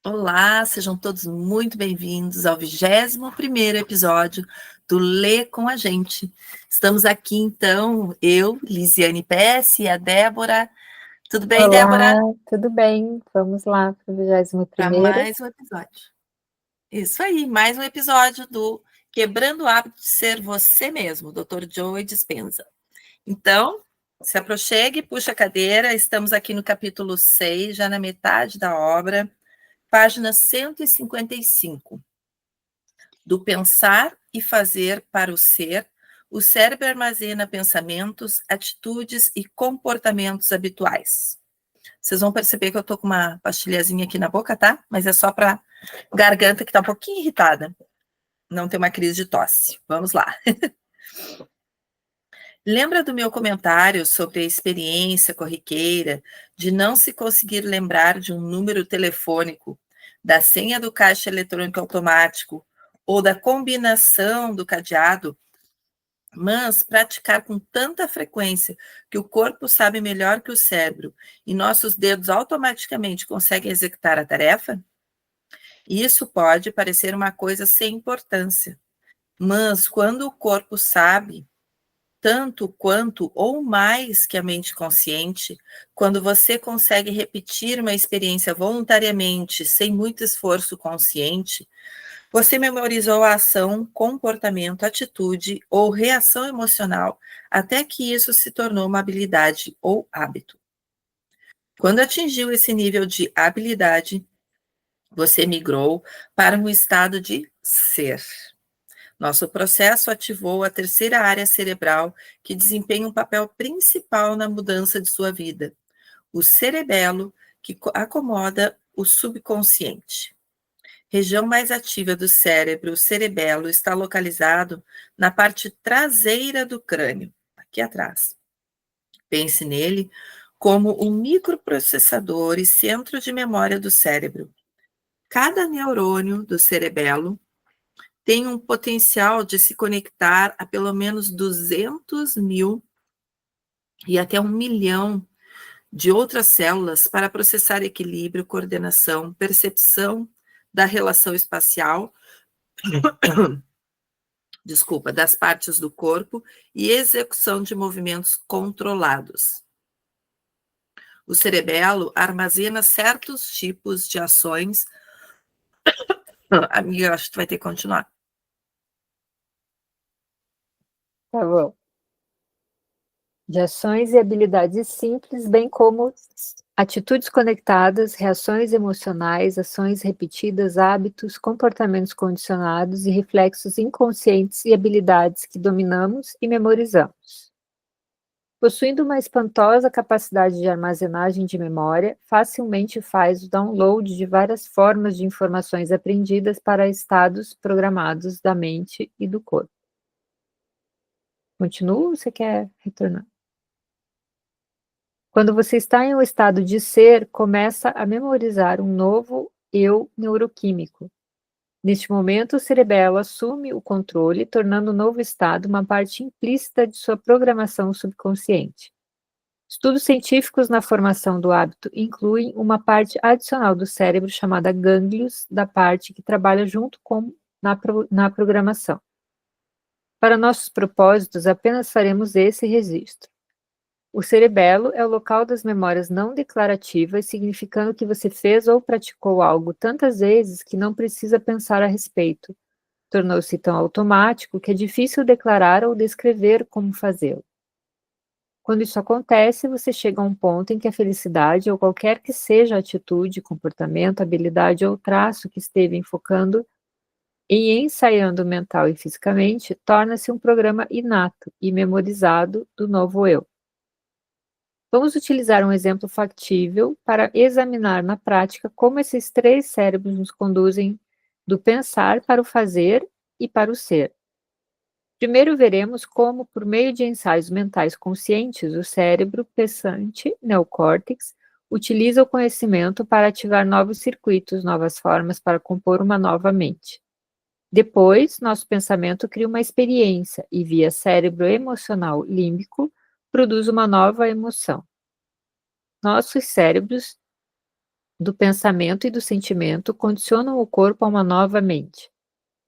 Olá, sejam todos muito bem-vindos ao 21º episódio do Lê com a Gente. Estamos aqui, então, eu, Lisiane PS e a Débora. Tudo bem, Olá, Débora? tudo bem? Vamos lá para o 21º. Mais um episódio. Isso aí, mais um episódio do Quebrando o Hábito de Ser Você Mesmo, Dr. Joe Dispenza. Então, se aproxime, puxa a cadeira, estamos aqui no capítulo 6, já na metade da obra, página 155. Do pensar e fazer para o ser, o cérebro armazena pensamentos, atitudes e comportamentos habituais. Vocês vão perceber que eu tô com uma pastilhazinha aqui na boca, tá? Mas é só para garganta que tá um pouquinho irritada. Não ter uma crise de tosse. Vamos lá. Lembra do meu comentário sobre a experiência corriqueira de não se conseguir lembrar de um número telefônico, da senha do caixa eletrônico automático ou da combinação do cadeado, mas praticar com tanta frequência que o corpo sabe melhor que o cérebro e nossos dedos automaticamente conseguem executar a tarefa? Isso pode parecer uma coisa sem importância, mas quando o corpo sabe tanto quanto ou mais que a mente consciente, quando você consegue repetir uma experiência voluntariamente, sem muito esforço consciente, você memorizou a ação, comportamento, atitude ou reação emocional até que isso se tornou uma habilidade ou hábito. Quando atingiu esse nível de habilidade, você migrou para um estado de ser. Nosso processo ativou a terceira área cerebral que desempenha um papel principal na mudança de sua vida, o cerebelo, que acomoda o subconsciente. Região mais ativa do cérebro, o cerebelo, está localizado na parte traseira do crânio, aqui atrás. Pense nele como um microprocessador e centro de memória do cérebro. Cada neurônio do cerebelo tem um potencial de se conectar a pelo menos 200 mil e até 1 milhão de outras células para processar equilíbrio, coordenação, percepção da relação espacial, das partes do corpo e execução de movimentos controlados. O cerebelo armazena certos tipos de ações. Amiga, acho que tu vai ter que continuar. Tá bom. De ações e habilidades simples, bem como atitudes conectadas, reações emocionais, ações repetidas, hábitos, comportamentos condicionados e reflexos inconscientes e habilidades que dominamos e memorizamos. Possuindo uma espantosa capacidade de armazenagem de memória, facilmente faz o download de várias formas de informações aprendidas para estados programados da mente e do corpo. Continua ou você quer retornar? Quando você está em um estado de ser, começa a memorizar um novo eu neuroquímico. Neste momento, o cerebelo assume o controle, tornando o novo estado uma parte implícita de sua programação subconsciente. Estudos científicos na formação do hábito incluem uma parte adicional do cérebro chamada gânglios, da parte que trabalha junto com na programação. Para nossos propósitos, apenas faremos esse registro. O cerebelo é o local das memórias não declarativas, significando que você fez ou praticou algo tantas vezes que não precisa pensar a respeito. Tornou-se tão automático que é difícil declarar ou descrever como fazê-lo. Quando isso acontece, você chega a um ponto em que a felicidade, ou qualquer que seja a atitude, comportamento, habilidade ou traço que esteve enfocando e ensaiando mental e fisicamente, torna-se um programa inato e memorizado do novo eu. Vamos utilizar um exemplo factível para examinar na prática como esses três cérebros nos conduzem do pensar para o fazer e para o ser. Primeiro veremos como, por meio de ensaios mentais conscientes, o cérebro pensante, neocórtex, utiliza o conhecimento para ativar novos circuitos, novas formas para compor uma nova mente. Depois, nosso pensamento cria uma experiência e, via cérebro emocional límbico, produz uma nova emoção. Nossos cérebros do pensamento e do sentimento condicionam o corpo a uma nova mente.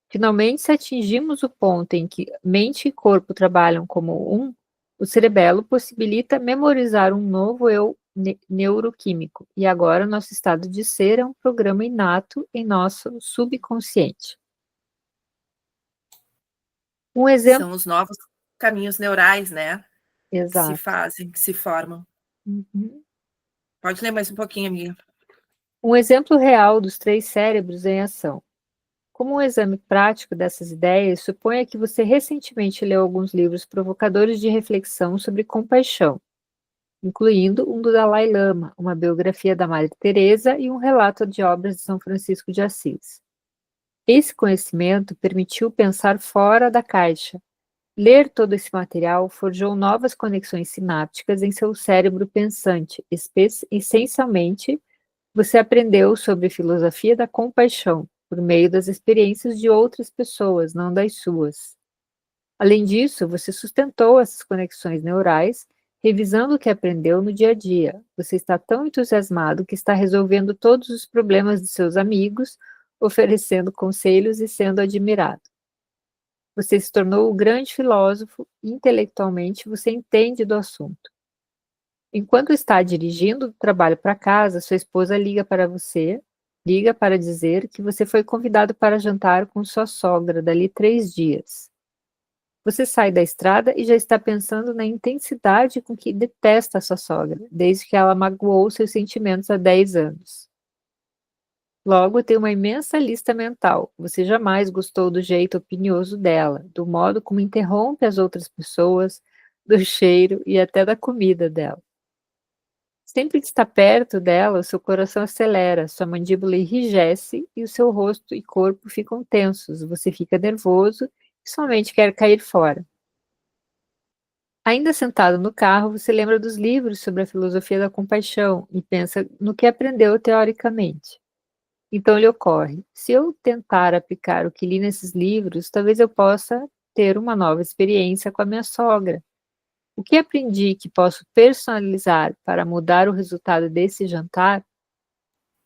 Finalmente, se atingimos o ponto em que mente e corpo trabalham como um, o cerebelo possibilita memorizar um novo eu neuroquímico, e agora nosso estado de ser é um programa inato em nosso subconsciente. Um exemplo. São os novos caminhos neurais, né? Que se Exato. fazem, que se formam. Uhum. Pode ler mais um pouquinho, amiga. Um exemplo real dos 3 cérebros em ação. Como um exame prático dessas ideias, suponha que você recentemente leu alguns livros provocadores de reflexão sobre compaixão, incluindo um do Dalai Lama, uma biografia da Madre Teresa e um relato de obras de São Francisco de Assis. Esse conhecimento permitiu pensar fora da caixa. Ler todo esse material forjou novas conexões sinápticas em seu cérebro pensante. Essencialmente, você aprendeu sobre filosofia da compaixão por meio das experiências de outras pessoas, não das suas. Além disso, você sustentou essas conexões neurais, revisando o que aprendeu no dia a dia. Você está tão entusiasmado que está resolvendo todos os problemas de seus amigos, oferecendo conselhos e sendo admirado. Você se tornou o grande filósofo e, intelectualmente, você entende do assunto. Enquanto está dirigindo do trabalho para casa, sua esposa liga para dizer que você foi convidado para jantar com sua sogra dali 3 dias. Você sai da estrada e já está pensando na intensidade com que detesta a sua sogra, desde que ela magoou seus sentimentos há 10 anos. Logo, tem uma imensa lista mental. Você jamais gostou do jeito opinioso dela, do modo como interrompe as outras pessoas, do cheiro e até da comida dela. Sempre que está perto dela, o seu coração acelera, sua mandíbula enrijece e o seu rosto e corpo ficam tensos. Você fica nervoso e somente quer cair fora. Ainda sentado no carro, você lembra dos livros sobre a filosofia da compaixão e pensa no que aprendeu teoricamente. Então lhe ocorre: se eu tentar aplicar o que li nesses livros, talvez eu possa ter uma nova experiência com a minha sogra. O que aprendi que posso personalizar para mudar o resultado desse jantar?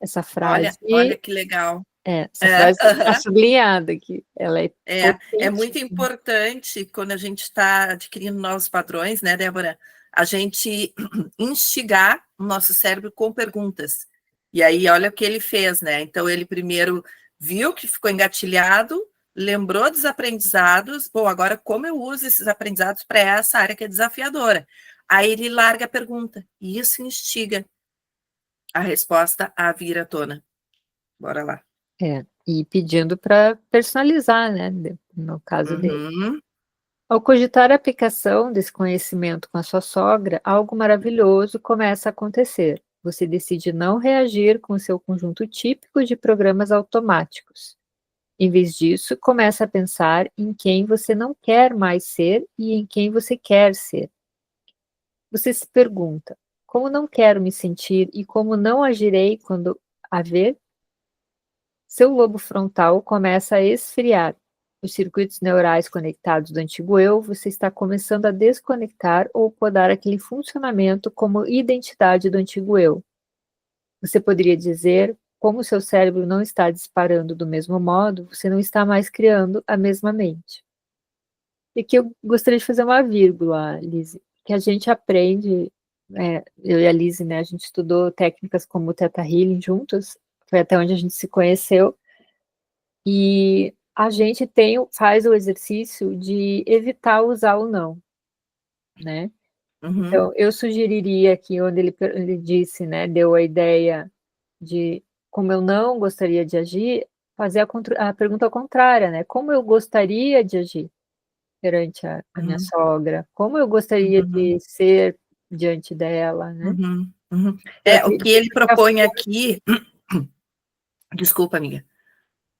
Essa frase, Olha que legal. essa frase está sublinhada aqui, ela é É muito potentíssima. importante quando a gente está adquirindo novos padrões, né, Débora? A gente instigar o nosso cérebro com perguntas. E aí, olha o que ele fez, né? Então, ele primeiro viu que ficou engatilhado, lembrou dos aprendizados. Bom, agora como eu uso esses aprendizados para essa área que é desafiadora? Aí ele larga a pergunta, e isso instiga a resposta a vir à tona. Bora lá. E pedindo para personalizar, né, no caso dele. Uhum. Ao cogitar a aplicação desse conhecimento com a sua sogra, algo maravilhoso começa a acontecer. Você decide não reagir com o seu conjunto típico de programas automáticos. Em vez disso, começa a pensar em quem você não quer mais ser e em quem você quer ser. Você se pergunta: como não quero me sentir e como não agirei quando a ver? Seu lobo frontal começa a esfriar. Os circuitos neurais conectados do antigo eu, você está começando a desconectar ou podar aquele funcionamento como identidade do antigo eu. Você poderia dizer: como seu cérebro não está disparando do mesmo modo, você não está mais criando a mesma mente. E aqui eu gostaria de fazer uma vírgula, Lise, que a gente aprende, eu e a Lise, né, a gente estudou técnicas como o Theta Healing juntos, foi até onde a gente se conheceu, e a gente faz o exercício de evitar usar o não, né? Uhum. Então, eu sugeriria que onde ele disse, né, deu a ideia de como eu não gostaria de agir, fazer a pergunta contrária, né? Como eu gostaria de agir perante a minha Uhum. sogra? Como eu gostaria Uhum. de ser diante dela, né? Uhum. Uhum. Para O que ele ficar propõe aqui, desculpa, amiga.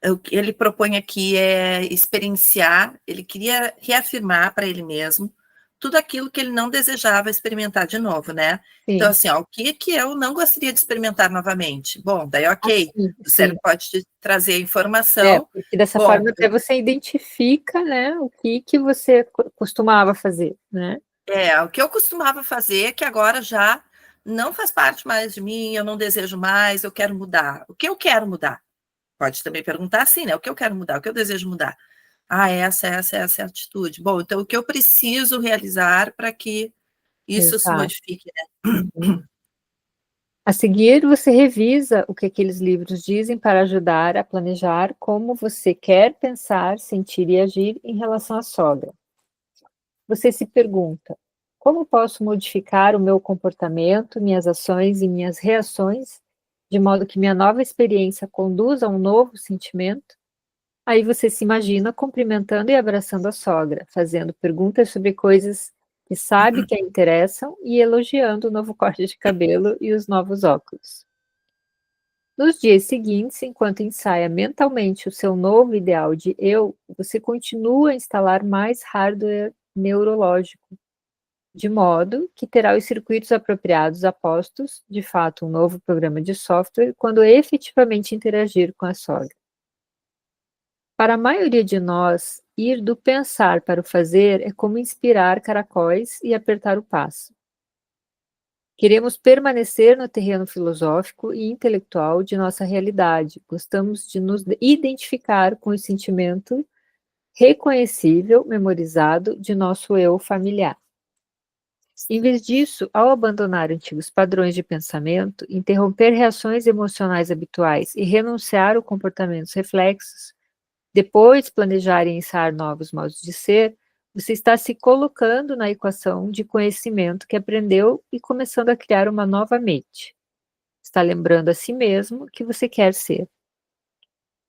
O que ele propõe aqui é experienciar, ele queria reafirmar para ele mesmo tudo aquilo que ele não desejava experimentar de novo, né? Então, sim, assim, ó, o que eu não gostaria de experimentar novamente? Bom, daí ok, assim, o sim. cérebro pode te trazer a informação. Porque dessa Bom, forma até você identifica, né, o que você costumava fazer, né? o que eu costumava fazer, que agora já não faz parte mais de mim, eu não desejo mais, eu quero mudar. O que eu quero mudar? Pode também perguntar assim, né? O que eu quero mudar? O que eu desejo mudar? Ah, essa é a atitude. Bom, então o que eu preciso realizar para que isso se Exato. modifique, né? Uhum. A seguir, você revisa o que aqueles livros dizem para ajudar a planejar como você quer pensar, sentir e agir em relação à sogra. Você se pergunta: como posso modificar o meu comportamento, minhas ações e minhas reações, de modo que minha nova experiência conduza a um novo sentimento? Aí você se imagina cumprimentando e abraçando a sogra, fazendo perguntas sobre coisas que sabe que a interessam e elogiando o novo corte de cabelo e os novos óculos. Nos dias seguintes, enquanto ensaia mentalmente o seu novo ideal de eu, você continua a instalar mais hardware neurológico, de modo que terá os circuitos apropriados a postos, de fato, um novo programa de software, quando efetivamente interagir com a sogra. Para a maioria de nós, ir do pensar para o fazer é como inspirar caracóis e apertar o passo. Queremos permanecer no terreno filosófico e intelectual de nossa realidade. Gostamos de nos identificar com o sentimento reconhecível, memorizado de nosso eu familiar. Em vez disso, ao abandonar antigos padrões de pensamento, interromper reações emocionais habituais e renunciar a comportamentos reflexos, depois planejar e ensaiar novos modos de ser, você está se colocando na equação de conhecimento que aprendeu e começando a criar uma nova mente. Está lembrando a si mesmo que você quer ser.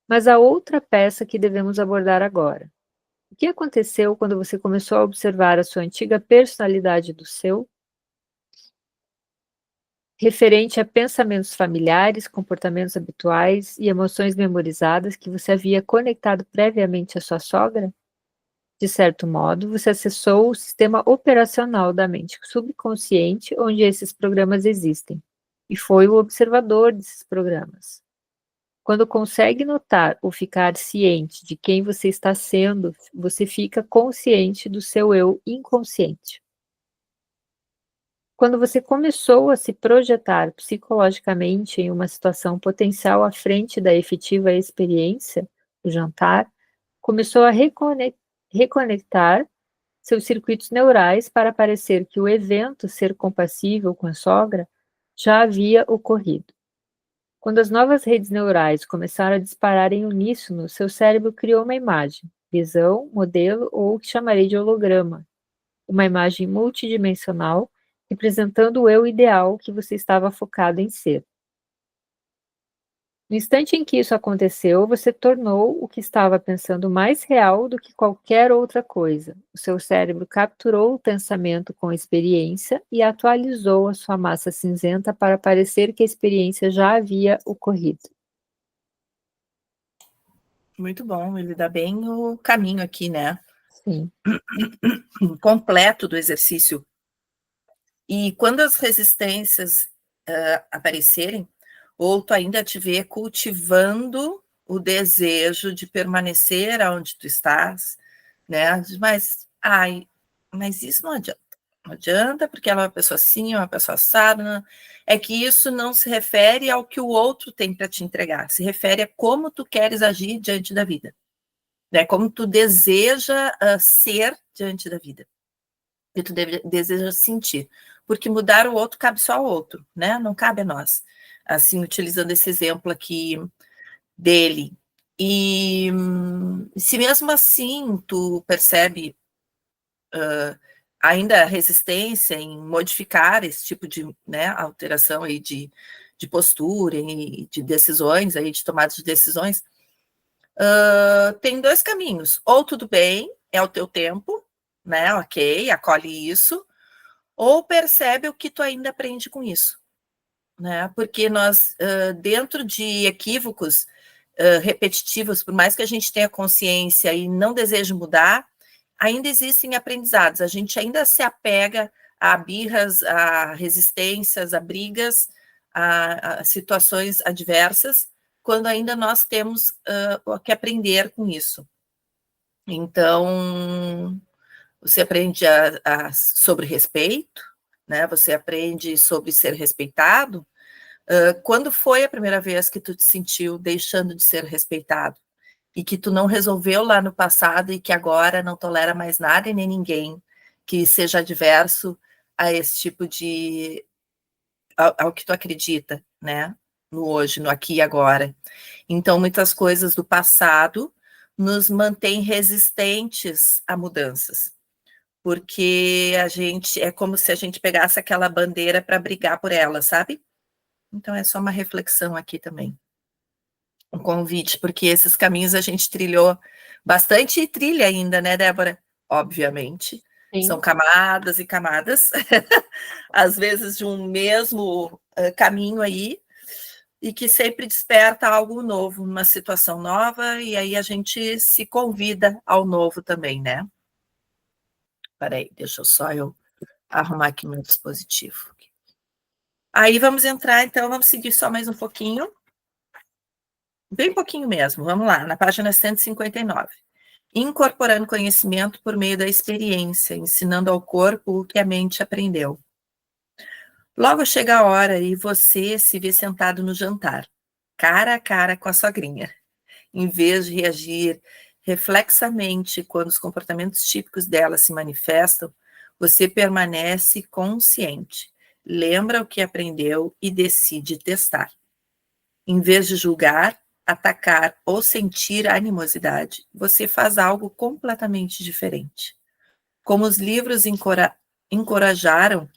Mas há outra peça que devemos abordar agora. O que aconteceu quando você começou a observar a sua antiga personalidade do seu, referente a pensamentos familiares, comportamentos habituais e emoções memorizadas que você havia conectado previamente à sua sogra? De certo modo, você acessou o sistema operacional da mente subconsciente onde esses programas existem, e foi o observador desses programas. Quando consegue notar ou ficar ciente de quem você está sendo, você fica consciente do seu eu inconsciente. Quando você começou a se projetar psicologicamente em uma situação potencial à frente da efetiva experiência, o jantar, começou a reconectar seus circuitos neurais para parecer que o evento ser compassível com a sogra já havia ocorrido. Quando as novas redes neurais começaram a disparar em uníssono, seu cérebro criou uma imagem, visão, modelo ou o que chamarei de holograma, uma imagem multidimensional representando o eu ideal que você estava focado em ser. No instante em que isso aconteceu, você tornou o que estava pensando mais real do que qualquer outra coisa. O seu cérebro capturou o pensamento com experiência e atualizou a sua massa cinzenta para parecer que a experiência já havia ocorrido. Muito bom, ele dá bem o caminho aqui, né? Sim. Completo do exercício. E quando as resistências aparecerem, ou tu ainda te vê cultivando o desejo de permanecer onde tu estás, né? Mas isso não adianta. Não adianta, porque ela é uma pessoa assim, é uma pessoa assada. É que isso não se refere ao que o outro tem para te entregar, se refere a como tu queres agir diante da vida, né? Como tu deseja ser diante da vida, que tu deseja sentir. Porque mudar o outro cabe só ao outro, né? Não cabe a nós. Assim, utilizando esse exemplo aqui dele. E se mesmo assim tu percebe ainda resistência em modificar esse tipo de, né, alteração aí de postura e de decisões, aí, de tomada de decisões, tem dois caminhos. Ou tudo bem, é o teu tempo, né? Ok, acolhe isso, ou percebe o que tu ainda aprende com isso, né? Porque nós, dentro de equívocos repetitivos, por mais que a gente tenha consciência e não deseje mudar, ainda existem aprendizados. A gente ainda se apega a birras, a resistências, a brigas, a situações adversas, quando ainda nós temos que aprender com isso. Então, você aprende sobre respeito, né? Você aprende sobre ser respeitado. Quando foi a primeira vez que tu te sentiu deixando de ser respeitado? E que tu não resolveu lá no passado e que agora não tolera mais nada e nem ninguém que seja adverso a esse tipo de... ao que tu acredita, né? No hoje, no aqui e agora. Então, muitas coisas do passado nos mantêm resistentes a mudanças, porque a gente é como se a gente pegasse aquela bandeira para brigar por ela, sabe? Então, é só uma reflexão aqui também. Um convite, porque esses caminhos a gente trilhou bastante e trilha ainda, né, Débora? Obviamente. Sim. São camadas e camadas, às vezes de um mesmo caminho aí, e que sempre desperta algo novo, uma situação nova, e aí a gente se convida ao novo também, né? Peraí, deixa eu só arrumar aqui meu dispositivo. Aí vamos entrar, então, vamos seguir só mais um pouquinho. Bem pouquinho mesmo, vamos lá, na página 159. Incorporando conhecimento por meio da experiência, ensinando ao corpo o que a mente aprendeu. Logo chega a hora e você se vê sentado no jantar, cara a cara com a sogrinha. Em vez de reagir reflexamente quando os comportamentos típicos dela se manifestam, você permanece consciente, lembra o que aprendeu e decide testar. Em vez de julgar, atacar ou sentir animosidade, você faz algo completamente diferente. Como os livros encorajaram,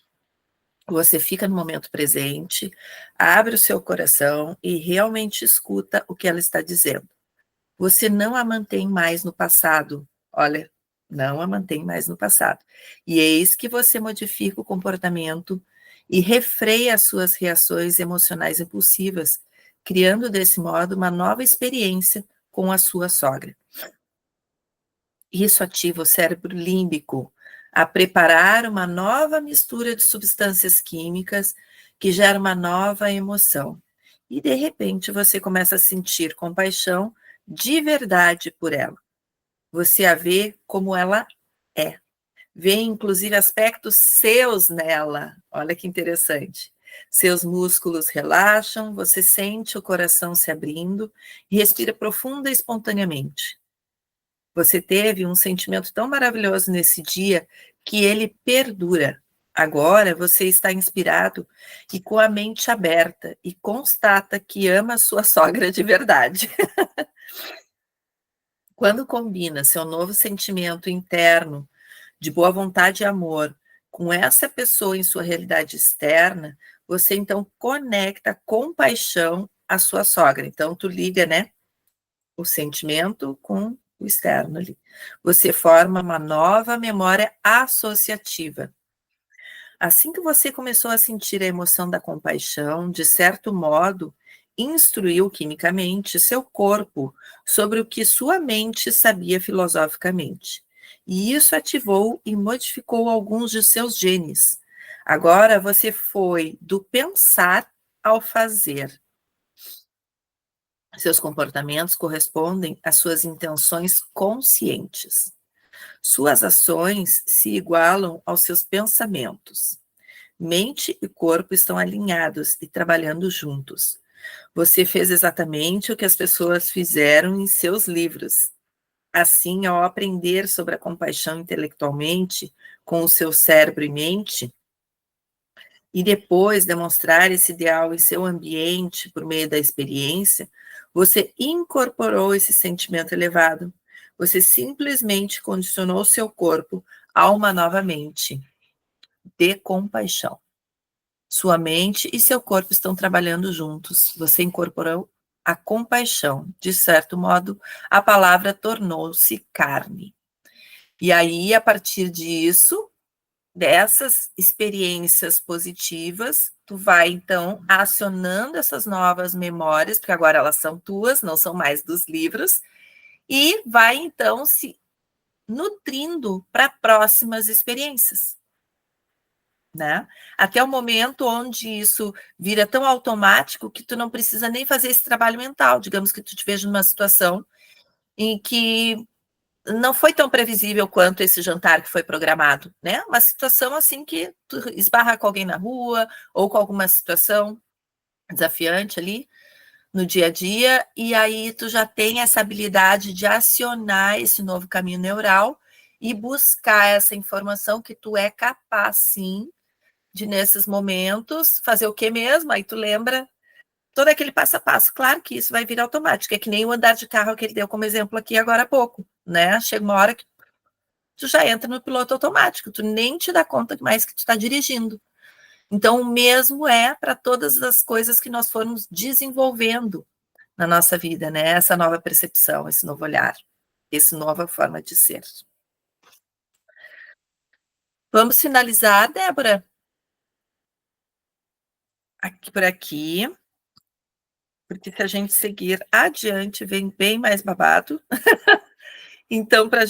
você fica no momento presente, abre o seu coração e realmente escuta o que ela está dizendo. Você não a mantém mais no passado. Olha, não a mantém mais no passado. E eis que você modifica o comportamento e refreia as suas reações emocionais impulsivas, criando desse modo uma nova experiência com a sua sogra. Isso ativa o cérebro límbico a preparar uma nova mistura de substâncias químicas que gera uma nova emoção. E, de repente, você começa a sentir compaixão de verdade por ela. Você a vê como ela é. Vê, inclusive, aspectos seus nela. Olha que interessante. Seus músculos relaxam, você sente o coração se abrindo e respira profunda e espontaneamente. Você teve um sentimento tão maravilhoso nesse dia que ele perdura. Agora você está inspirado e com a mente aberta e constata que ama a sua sogra de verdade. Quando combina seu novo sentimento interno de boa vontade e amor com essa pessoa em sua realidade externa, você então conecta com paixão a sua sogra. Então tu liga, né, o sentimento com o externo ali. Você forma uma nova memória associativa. Assim que você começou a sentir a emoção da compaixão, de certo modo, instruiu quimicamente seu corpo sobre o que sua mente sabia filosoficamente. E isso ativou e modificou alguns de seus genes. Agora você foi do pensar ao fazer. Seus comportamentos correspondem às suas intenções conscientes. Suas ações se igualam aos seus pensamentos. Mente e corpo estão alinhados e trabalhando juntos. Você fez exatamente o que as pessoas fizeram em seus livros. Assim, ao aprender sobre a compaixão intelectualmente, com o seu cérebro e mente, e depois demonstrar esse ideal em seu ambiente por meio da experiência, você incorporou esse sentimento elevado. Você simplesmente condicionou seu corpo a uma nova mente de compaixão. Sua mente e seu corpo estão trabalhando juntos. Você incorporou a compaixão. De certo modo, a palavra tornou-se carne. E aí, a partir disso, dessas experiências positivas, tu vai, então, acionando essas novas memórias, porque agora elas são tuas, não são mais dos livros, e vai, então, se nutrindo para próximas experiências, né? Até o momento onde isso vira tão automático que tu não precisa nem fazer esse trabalho mental. Digamos que tu te veja numa situação em que não foi tão previsível quanto esse jantar que foi programado, né? Uma situação assim que tu esbarra com alguém na rua ou com alguma situação desafiante ali no dia a dia, e aí tu já tem essa habilidade de acionar esse novo caminho neural e buscar essa informação que tu é capaz, sim, de nesses momentos fazer o que mesmo? Aí tu lembra todo aquele passo a passo. Claro que isso vai vir automático, é que nem o andar de carro que ele deu como exemplo aqui agora há pouco, né? Chega uma hora que tu já entra no piloto automático, tu nem te dá conta mais que tu está dirigindo. Então, o mesmo é para todas as coisas que nós formos desenvolvendo na nossa vida, né? Essa nova percepção, esse novo olhar, essa nova forma de ser. Vamos finalizar, Débora? Aqui por aqui, porque se a gente seguir adiante, vem bem mais babado. Então, para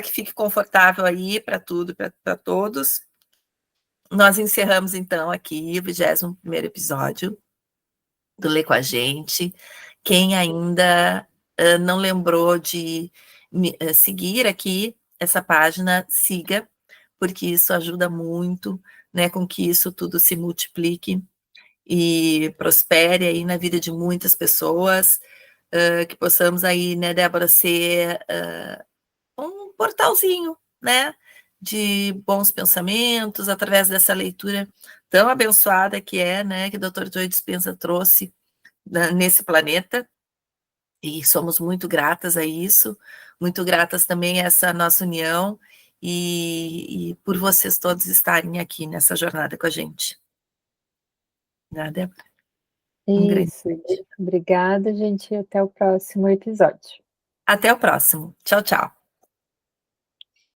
que fique confortável aí para tudo, para todos, nós encerramos então aqui o 21º episódio do Lê com a Gente. Quem ainda não lembrou de seguir aqui essa página, siga, porque isso ajuda muito, né, com que isso tudo se multiplique e prospere aí na vida de muitas pessoas, que possamos aí, né, Débora, ser um portalzinho, né, de bons pensamentos através dessa leitura tão abençoada que é, né, que o Dr. Joe Dispenza trouxe nesse planeta, e somos muito gratas a isso, muito gratas também a essa nossa união e por vocês todos estarem aqui nessa jornada com a gente. Né, Débora? Um grande Isso. beijo. Obrigada, gente, e até o próximo episódio. Até o próximo. Tchau, tchau.